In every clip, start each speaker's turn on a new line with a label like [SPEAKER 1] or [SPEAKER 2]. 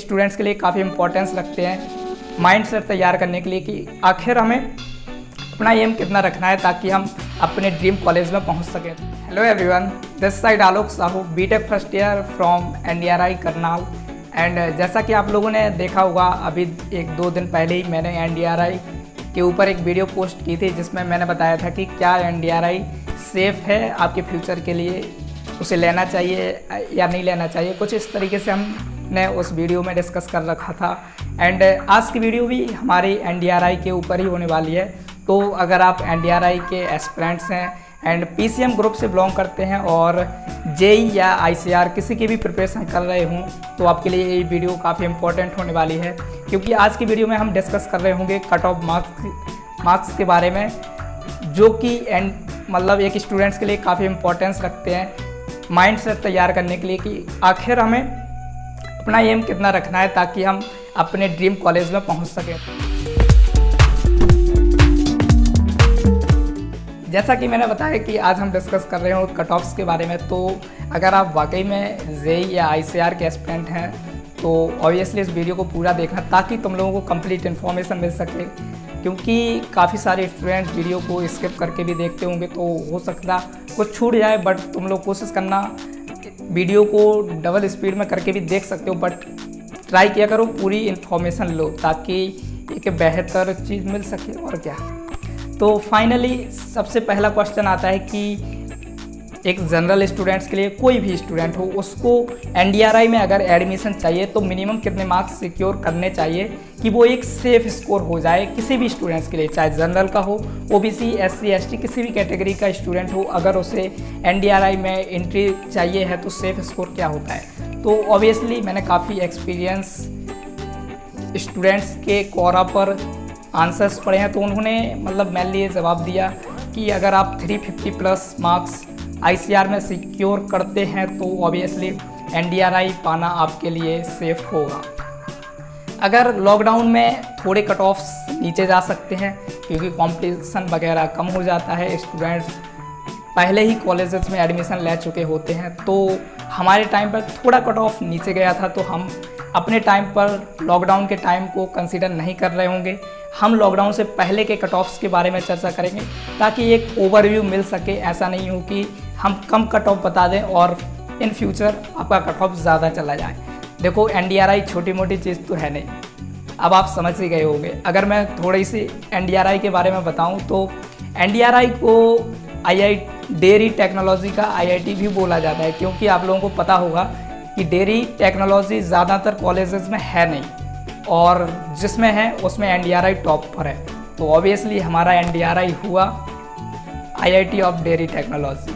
[SPEAKER 1] Students के लिए काफ़ी इम्पोर्टेंस रखते हैं माइंड सेट तैयार करने के लिए कि आखिर हमें अपना एम कितना रखना है ताकि हम अपने ड्रीम कॉलेज में पहुंच सकें। Hello everyone, this side Alok Sahu, BTech first year from NDRI Karnal. And जैसा कि आप लोगों ने देखा होगा, अभी 1-2 दिन पहले ही मैंने NDRI के ऊपर एक वीडियो पोस्ट की थी जिसमें मैंने बताया था कि क्या NDRI सेफ़ है आपके फ्यूचर के लिए, उसे लेना चाहिए या नहीं लेना चाहिए। कुछ इस तरीके से हमने उस वीडियो में डिस्कस कर रखा था। एंड आज की वीडियो भी हमारी NDRI के ऊपर ही होने वाली है। तो अगर आप NDRI के एस्पिरेंट्स हैं एंड PCM ग्रुप से बिलोंग करते हैं और JEE या ICAR किसी की भी प्रिपरेशन कर रहे हों तो आपके लिए ये वीडियो काफ़ी इंपॉर्टेंट होने वाली है, क्योंकि आज की वीडियो में हम डिस्कस कर रहे होंगे कट ऑफ मार्क्स के बारे में, जो कि मतलब एक स्टूडेंट्स के लिए काफ़ी इंपॉर्टेंस रखते हैं माइंड सेट तैयार करने के लिए कि आखिर हमें अपना एम कितना रखना है ताकि हम अपने ड्रीम कॉलेज में पहुंच सकें। जैसा कि मैंने बताया कि आज हम डिस्कस कर रहे हो कट ऑफ्स के बारे में, तो अगर आप वाकई में JEE या ICAR के एस्पिरेंट हैं तो ऑब्वियसली इस वीडियो को पूरा देखना ताकि तुम लोगों को कंप्लीट इन्फॉर्मेशन मिल सके, क्योंकि काफ़ी सारे स्टूडेंट वीडियो को स्किप करके भी देखते होंगे तो हो सकता कुछ छूट जाए। बट तुम लोग कोशिश करना वीडियो को डबल स्पीड में करके भी देख सकते हो, बट ट्राई किया करो पूरी इन्फॉर्मेशन लो ताकि एक बेहतर चीज़ मिल सके। और क्या, तो फाइनली सबसे पहला क्वेश्चन आता है कि एक जनरल स्टूडेंट्स के लिए, कोई भी स्टूडेंट हो, उसको NDRI में अगर एडमिशन चाहिए तो मिनिमम कितने मार्क्स सिक्योर करने चाहिए कि वो एक सेफ स्कोर हो जाए किसी भी स्टूडेंट्स के लिए, चाहे जनरल का हो, OBC, SC, ST किसी भी कैटेगरी का स्टूडेंट हो, अगर उसे NDRI में एंट्री चाहिए है तो सेफ स्कोर क्या होता है। तो ऑब्वियसली मैंने काफ़ी एक्सपीरियंस स्टूडेंट्स के कोरा पर आंसर्स पढ़े हैं, तो उन्होंने मतलब मेनली ये जवाब दिया कि अगर आप 350+ मार्क्स ICAR में सिक्योर करते हैं तो ऑब्वियसली NDRI पाना आपके लिए सेफ होगा। अगर लॉकडाउन में थोड़े कट ऑफ्स नीचे जा सकते हैं क्योंकि कंपटीशन वगैरह कम हो जाता है, स्टूडेंट्स पहले ही कॉलेजेस में एडमिशन ले चुके होते हैं, तो हमारे टाइम पर थोड़ा कट ऑफ नीचे गया था तो हम अपने टाइम पर लॉकडाउन के टाइम को कंसीडर नहीं कर रहे होंगे। हम लॉकडाउन से पहले के कट ऑफ्स के बारे में चर्चा करेंगे ताकि एक ओवरव्यू मिल सके। ऐसा नहीं हो कि हम कम कट ऑफ बता दें और इन फ्यूचर आपका कट ऑफ ज़्यादा चला जाए। देखो, NDRI छोटी मोटी चीज़ तो है नहीं, अब आप समझ ही गए होंगे। अगर मैं थोड़ी सी NDRI के बारे में बताऊं तो NDRI को डेयरी टेक्नोलॉजी का IIT भी बोला जाता है, क्योंकि आप लोगों को पता होगा कि डेयरी टेक्नोलॉजी ज़्यादातर कॉलेजेस में है नहीं और जिसमें है उसमें NDRI टॉप पर है। तो ऑब्वियसली हमारा NDRI हुआ IIT ऑफ डेयरी टेक्नोलॉजी,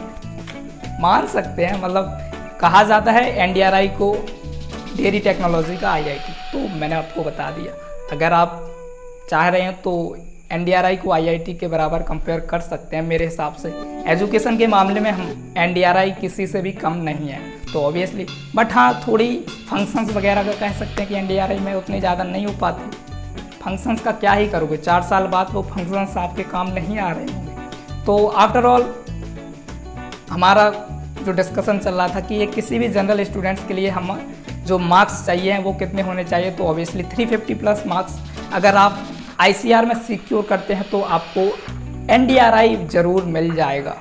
[SPEAKER 1] मान सकते हैं, मतलब कहा जाता है NDRI को डेयरी टेक्नोलॉजी का IIT। तो मैंने आपको बता दिया, अगर आप चाह रहे हैं तो NDRI को IIT के बराबर कंपेयर कर सकते हैं। मेरे हिसाब से एजुकेशन के मामले में हम NDRI किसी से भी कम नहीं है, तो ऑब्वियसली। बट हाँ, थोड़ी फंक्शंस वगैरह का कह सकते हैं कि NDRI में उतने ज़्यादा नहीं हो पाते। फंक्शंस का क्या ही करोगे, 4 साल बाद वो फंक्शंस आपके काम नहीं आ रहे होंगे। तो आफ्टर ऑल हमारा जो डिस्कशन चल रहा था कि ये किसी भी जनरल स्टूडेंट्स के लिए हम जो मार्क्स चाहिए वो कितने होने चाहिए, तो ऑब्वियसली 350+ मार्क्स अगर आप ICAR में सिक्योर करते हैं तो आपको NDRI ज़रूर मिल जाएगा।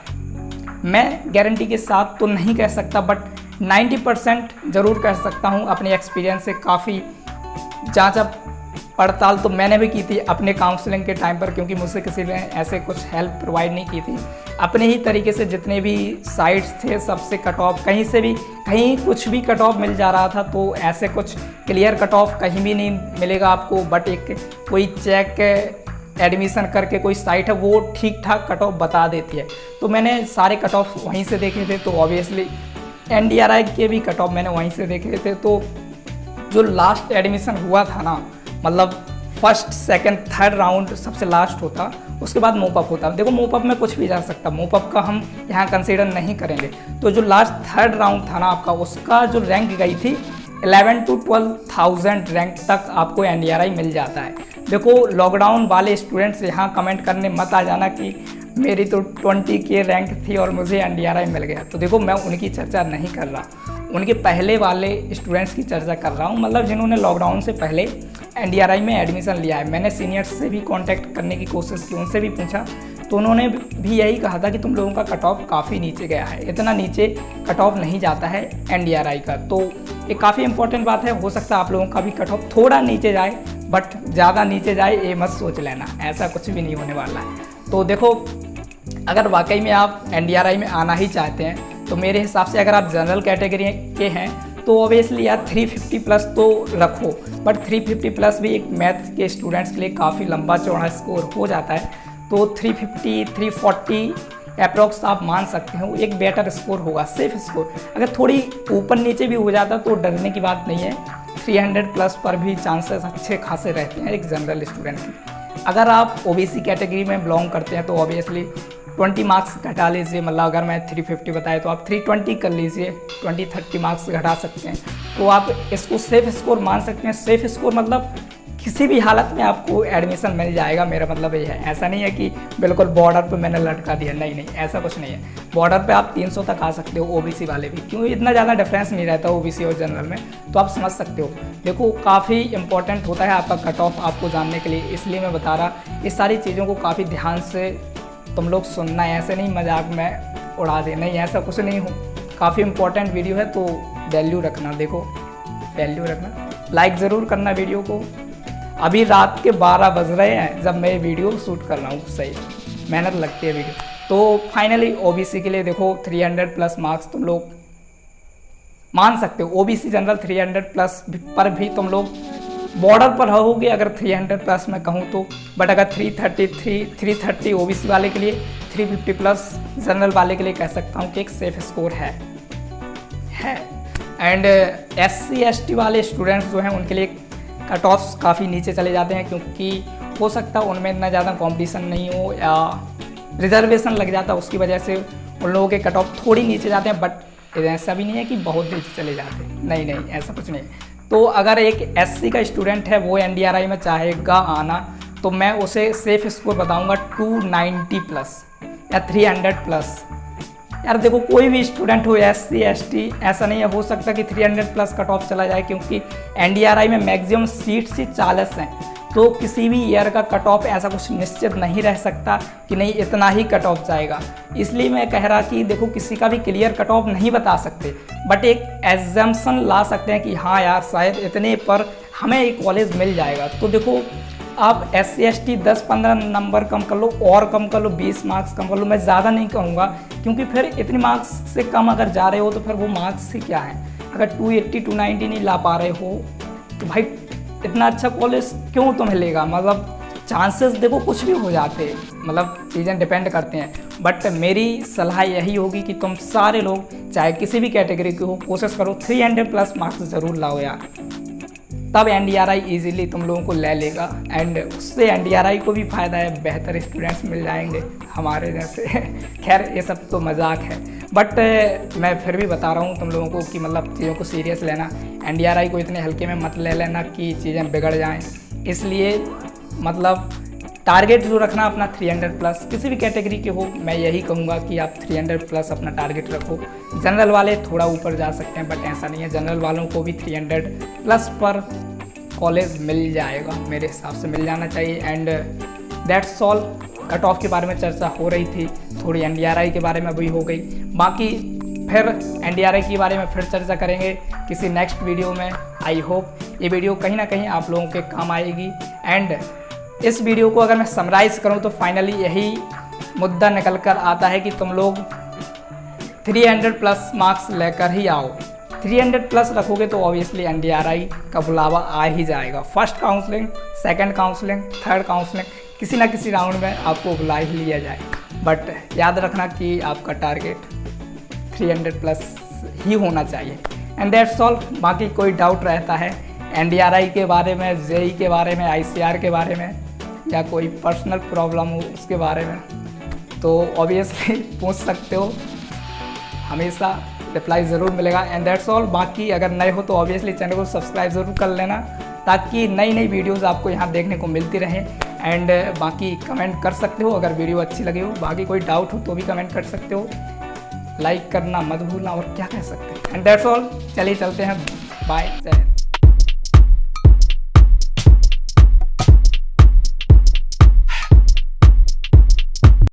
[SPEAKER 1] मैं गारंटी के साथ तो नहीं कह सकता, बट 90% ज़रूर कह सकता हूँ अपने एक्सपीरियंस से। काफ़ी जांच पड़ताल तो मैंने भी की थी अपने काउंसलिंग के टाइम पर, क्योंकि मुझसे किसी ने ऐसे कुछ हेल्प प्रोवाइड नहीं की थी। अपने ही तरीके से जितने भी साइट्स थे सबसे कट ऑफ, कहीं से भी कहीं कुछ भी कट ऑफ मिल जा रहा था, तो ऐसे कुछ क्लियर कट ऑफ कहीं भी नहीं मिलेगा आपको। बट एक कोई चेक एडमिशन करके कोई साइट है वो ठीक ठाक कट ऑफ बता देती है, तो मैंने सारे कट ऑफ वहीं से देखे थे। तो ऑब्वियसली NDRI के भी कट ऑफ मैंने वहीं से देखे थे। तो जो लास्ट एडमिशन हुआ था ना, मतलब फर्स्ट, सेकंड, थर्ड राउंड सबसे लास्ट होता, उसके बाद मोपअप होता। देखो, मोपअप में कुछ भी जा सकता, मोपअप का हम यहाँ कंसीडर नहीं करेंगे। तो जो लास्ट थर्ड राउंड था ना आपका, उसका जो रैंक गई थी 11 to 12,000 रैंक तक आपको NDRI मिल जाता है। देखो, लॉकडाउन वाले स्टूडेंट्स यहाँ कमेंट करने मत आ जाना कि मेरी तो 20K रैंक थी और मुझे NDRI मिल गया। तो देखो, मैं उनकी चर्चा नहीं कर रहा, उनके पहले वाले स्टूडेंट्स की चर्चा कर रहा हूँ, मतलब जिन्होंने लॉकडाउन से पहले NDRI में एडमिशन लिया है। मैंने सीनियर्स से भी कांटेक्ट करने की कोशिश की, उनसे भी पूछा, तो उन्होंने भी यही कहा था कि तुम लोगों का कट ऑफ काफ़ी नीचे गया है, इतना नीचे कट ऑफ नहीं जाता है NDRI का। तो ये काफ़ी इंपॉर्टेंट बात है, हो सकता है आप लोगों का भी कट ऑफ थोड़ा नीचे जाए, बट ज़्यादा नीचे जाए ये मत सोच लेना, ऐसा कुछ भी नहीं होने वाला है। तो देखो, अगर वाकई में आप NDRI में आना ही चाहते हैं तो मेरे हिसाब से अगर आप जनरल कैटेगरी के हैं तो ऑब्वियसली यार 350 प्लस तो रखो, बट 350 प्लस भी एक मैथ के स्टूडेंट्स के लिए काफ़ी लंबा चौड़ा स्कोर हो जाता है। तो 350 340 अप्रॉक्स आप मान सकते हो, एक बेटर स्कोर होगा, सेफ स्कोर। अगर थोड़ी ऊपर नीचे भी हो जाता तो डरने की बात नहीं है, 300 प्लस पर भी चांसेस अच्छे खासे रहते हैं एक जनरल स्टूडेंट के। अगर आप OBC कैटेगरी में बिलोंग करते हैं तो ऑब्वियसली 20 मार्क्स घटा लीजिए, मतलब अगर मैं 350 बताए तो आप 320 कर लीजिए, 20-30 मार्क्स घटा सकते हैं, तो आप इसको सेफ स्कोर मान सकते हैं। सेफ स्कोर मतलब किसी भी हालत में आपको एडमिशन मिल जाएगा, मेरा मतलब ये है। ऐसा नहीं है कि बिल्कुल बॉर्डर पे मैंने लटका दिया, नहीं, ऐसा कुछ नहीं है। बॉर्डर पे आप 300 तक आ सकते हो, OBC वाले भी, क्यों इतना ज़्यादा डिफरेंस नहीं रहता OBC और जनरल में, तो आप समझ सकते हो। देखो, काफ़ी इंपॉर्टेंट होता है आपका कट ऑफ आपको जानने के लिए, इसलिए मैं बता रहा, इस सारी चीज़ों को काफ़ी ध्यान से तुम लोग सुनना है, ऐसे नहीं मजाक में उड़ा दे, नहीं ऐसा कुछ नहीं हो। काफ़ी इंपॉर्टेंट वीडियो है तो वैल्यू रखना, देखो वैल्यू रखना, लाइक ज़रूर करना वीडियो को। अभी रात के 12 बज रहे हैं जब मैं वीडियो शूट कर रहा हूँ, सही मेहनत लगती है वीडियो। तो फाइनली OBC के लिए देखो 300 प्लस मार्क्स तुम लोग मान सकते हो। OBC जनरल 300 प्लस पर भी तुम लोग बॉर्डर पर रहोगे अगर 300 प्लस मैं कहूँ तो, बट अगर 330 OBC वाले के लिए, 350 प्लस जनरल वाले के लिए कह सकता हूँ कि एक सेफ स्कोर है। एंड SC ST वाले स्टूडेंट्स जो हैं उनके लिए कट ऑफ्स काफ़ी नीचे चले जाते हैं, क्योंकि हो सकता है उनमें इतना ज़्यादा कंपटीशन नहीं हो या रिजर्वेशन लग जाता है, उसकी वजह से उन लोगों के कट ऑफ थोड़ी नीचे जाते हैं। बट ऐसा भी नहीं है कि बहुत नीचे चले जाते, नहीं ऐसा कुछ नहीं। तो अगर एक SC का स्टूडेंट है वो NDRI में चाहेगा आना, तो मैं उसे सेफ स्कोर बताऊंगा 290 प्लस या 300 प्लस। यार देखो, कोई भी स्टूडेंट हो SC ST, ऐसा नहीं है, हो सकता कि 300 प्लस कट ऑफ चला जाए, क्योंकि NDRI में मैक्सिमम सीट्स ही 40 हैं। तो किसी भी ईयर का कट ऑफ ऐसा कुछ निश्चित नहीं रह सकता कि नहीं इतना ही कट ऑफ जाएगा। इसलिए मैं कह रहा कि देखो, किसी का भी क्लियर कट ऑफ नहीं बता सकते, बट एक एग्जाम्पशन ला सकते हैं कि हाँ यार शायद इतने पर हमें एक कॉलेज मिल जाएगा। तो देखो, आप SC ST 10-15 नंबर कम कर लो, और कम कर लो, 20 मार्क्स कम कर लो, मैं ज़्यादा नहीं कहूँगा, क्योंकि फिर इतने मार्क्स से कम अगर जा रहे हो तो फिर वो मार्क्स ही क्या है। अगर 280 290 नहीं ला पा रहे हो तो भाई इतना अच्छा कॉलेज क्यों तुम्हें लेगा। मतलब चांसेस देखो कुछ भी हो जाते हैं, मतलब चीज़ें डिपेंड करते हैं, बट मेरी सलाह यही होगी कि तुम सारे लोग चाहे किसी भी कैटेगरी के हो, कोशिश करो 300 प्लस मार्क्स ज़रूर लाओ यार, तब NDRI इजीली तुम लोगों को ले लेगा। एंड उससे NDRI को भी फ़ायदा है, बेहतर स्टूडेंट्स मिल जाएंगे हमारे जैसे। खैर ये सब तो मजाक है, बट मैं फिर भी बता रहा हूँ तुम लोगों को कि मतलब चीज़ों को सीरियस लेना, NDRI को इतने हल्के में मत ले लेना कि चीज़ें बिगड़ जाएँ। इसलिए मतलब टारगेट जो रखना अपना 300 प्लस, किसी भी कैटेगरी के हो, मैं यही कहूँगा कि आप 300 प्लस अपना टारगेट रखो। जनरल वाले थोड़ा ऊपर जा सकते हैं, बट ऐसा नहीं है, जनरल वालों को भी 300 प्लस पर कॉलेज मिल जाएगा, मेरे हिसाब से मिल जाना चाहिए। And that's all. Cut off के बारे में चर्चा हो रही थी, थोड़ी NDRI के बारे में भी हो गई, बाकी फिर NDRI के बारे में फिर चर्चा करेंगे किसी नेक्स्ट वीडियो में। आई होप ये वीडियो कहीं ना कहीं आप लोगों के काम आएगी। एंड इस वीडियो को अगर मैं समराइज़ करूं तो फाइनली यही मुद्दा निकल कर आता है कि तुम लोग 300 प्लस मार्क्स लेकर ही आओ। 300 प्लस रखोगे तो ऑब्वियसली NDRI का बुलावा आ ही जाएगा। First counselling, second counselling, third counselling, किसी ना किसी राउंड में आपको बुला ही लिया जाए। बट याद रखना कि आपका टारगेट 300 प्लस ही होना चाहिए। And that's all. बाकी कोई डाउट रहता है NDRI के बारे में, JEE के बारे में, ICR के बारे में, या कोई पर्सनल प्रॉब्लम हो उसके बारे में, तो ऑब्वियसली पूछ सकते हो, हमेशा रिप्लाई ज़रूर मिलेगा। And that's all. बाकी अगर नए हो तो ऑब्वियसली चैनल को सब्सक्राइब ज़रूर कर लेना, ताकि नई वीडियोज़ आपको यहाँ देखने को मिलती रहें। एंड बाकी कमेंट कर सकते हो अगर वीडियो अच्छी लगी हो, बाकी कोई डाउट हो तो भी कमेंट कर सकते हो। लाइक करना मत भूलना, और क्या कह सकते हैं। एंड दैट्स ऑल, चलिए चलते हैं, बाय, जय हिंद।